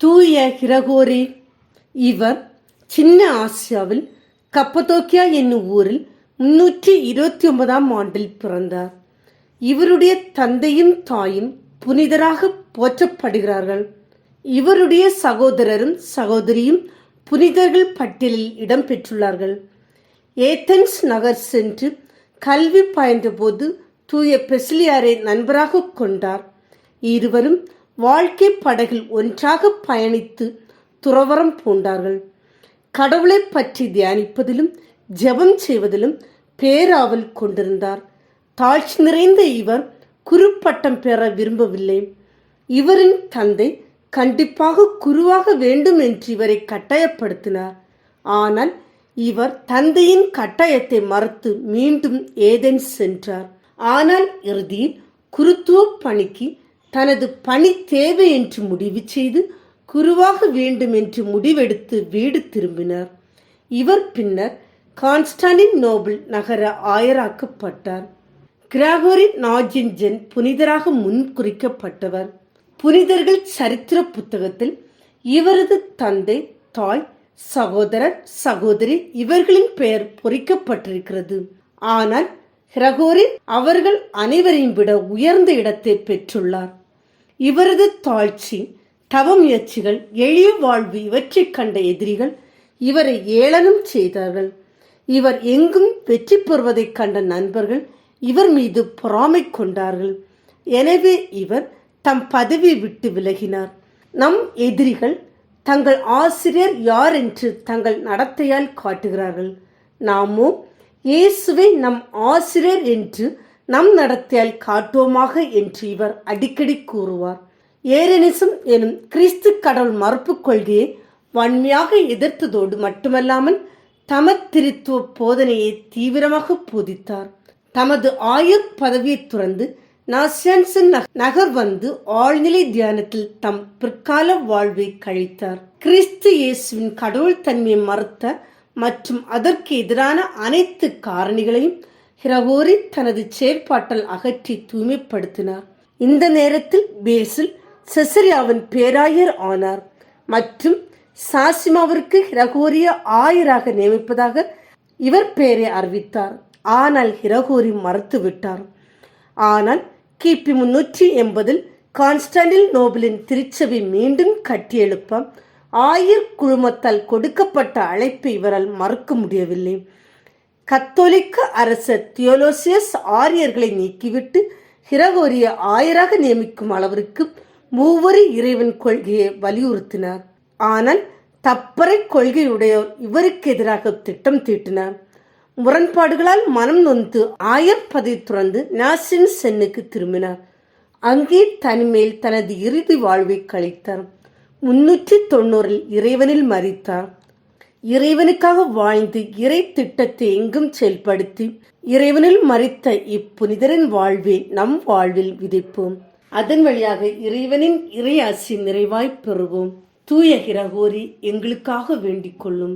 தூய கிரகோரி. இவர் சின்ன ஆசியாவில் கப்பதோக்கியா என்னும் ஊரில் 329ஆம் ஆண்டில் பிறந்தார். இவருடைய தந்தையும் தாயும் புனிதராக போற்றப்படுகிறார்கள். இவருடைய சகோதரரும் சகோதரியும் புனிதர்கள் பட்டியலில் இடம்பெற்றுள்ளார்கள். ஏதென்ஸ் நகர் சென்று கல்வி பயின்றபோது தூய பெசிலியாரை நண்பராக கொண்டார். இருவரும் வாழ்க்கை படகில் ஒன்றாக பயணித்து துறவறம் பூண்டார்கள். கடவுளை பற்றி தியானிப்பதிலும் ஜெபம் செய்வதிலும் பேராவல் கொண்டிருந்தார். தாழ்ச்சி நிறைந்த இவர் குருப்பட்டம் பெற விரும்பவில்லை. இவரின் தந்தை கண்டிப்பாக குருவாக வேண்டும் என்று இவரை கட்டாயப்படுத்தினார். ஆனால் இவர் தந்தையின் கட்டாயத்தை மறுத்து மீண்டும் ஏதென்ஸ் சென்றார். ஆனால் இறுதியில் குருத்துவ பணிக்கு தனது பணி தேவை என்று முடிவு செய்து குருவாக வேண்டும் என்று முடிவெடுத்து வீடு திரும்பினார். இவர் பின்னர் கான்ஸ்டாண்டினோபிள் நகர ஆயராக்கப்பட்டார். கிரகோரி நாஜின்ஜன் புனிதராக முன்குறிக்கப்பட்டவர். புனிதர்கள் சரித்திர புத்தகத்தில் இவரது தந்தை, தாய், சகோதரர், சகோதரி இவர்களின் பெயர் பொறிக்கப்பட்டிருக்கிறது. ஆனால் கிரகோரி அவர்கள் அனைவரையும் விட உயர்ந்த இடத்தை பெற்றுள்ளார். இவரது தாழ்ச்சி, தவ முயற்சிகள், எளிய வாழ்வு இவற்றை கண்ட எதிரிகள் இவரை ஏளனம் செய்தார்கள். இவர் எங்கும் வெற்றி பெறுவதைக் கண்ட நண்பர்கள் இவர் மீது பொறாமை கொண்டார்கள். எனவே இவர் தம் பதவியை விட்டு விலகினார். நம் எதிரிகள் தங்கள் ஆசிரியர் யார் என்று தங்கள் நடத்தையால் காட்டுகிறார்கள். நாமோ இயேசுவை நம் ஆசிரியர் என்று நம் நடத்தையால் காட்டுவோமாக என்று இவர் அடிக்கடி கூறுவார். ஏரனிசம் எனும் கிறிஸ்து கடவுள் மறுப்பு கொள்கையை வன்மையாக எதிர்த்ததோடு மட்டுமல்லாமல் தமத்திருத்துவ போதனையை தீவிரமாக போதித்தார். தமது ஆயர் பதவியை துறந்து நாசியான்சன் நகர் வந்து ஆழ்நிலை தியானத்தில் தம் பிற்கால வாழ்வை கழித்தார். கிறிஸ்து இயேசுவின் கடவுள் தன்மையை மறுத்த மற்றும் அதற்கு எதிரான அனைத்து காரணிகளையும் கிரகோரி தனது செயற்பாட்டால் அகற்றி தூய்மைப்படுத்தினார். இந்த நேரத்தில் பேசில் செசரியாவின் பேராயர் ஆனார் மற்றும் சாசிமாவிற்கு கிரகோரிய ஆயராக நியமிப்பதாக இவர் பெயரை அறிவித்தார். ஆனால் கிரகோரி மறுத்துவிட்டார். ஆனால் கிபி 380 கான்ஸ்டாண்டினோபிளின் திருச்சபை மீண்டும் கட்டியெழுப்ப ஆயர் குழுமத்தால் கொடுக்கப்பட்ட அழைப்பை இவரால் மறுக்க முடியவில்லை. கத்தோலிக்க அரசர் தியோலோசியஸ் ஆரியர்களை நீக்கிவிட்டு கிரகோரிய ஆயராக நியமிக்கும் அளவிற்கு மூவரு இறைவன் கொள்கையை வலியுறுத்தினார். ஆனால் தப்பறை கொள்கையுடையோர் இவருக்கு எதிராக திட்டம் தீட்டினார். முரண்பாடுகளால் மனம் நொந்து ஆயர் பதவி துறந்து நாசின்சென்னுக்கு திரும்பினார். அங்கே தனிமேல் தனது இறுதி வாழ்வை கழித்தார். 390 இறைவனில் மரித்தார். இறைவனுக்காக வாழ்ந்து இறை திட்டத்தை எங்கும் செயல்படுத்தி இறைவனில் மரித்த இப்புனிதரின் வாழ்வை நம் வாழ்வில் விதைப்போம். அதன் வழியாக இறைவனின் இறை ஆசி நிறைவாய் பெறுவோம். தூய கிரகோரி எங்களுக்காக வேண்டிக் கொள்ளும்.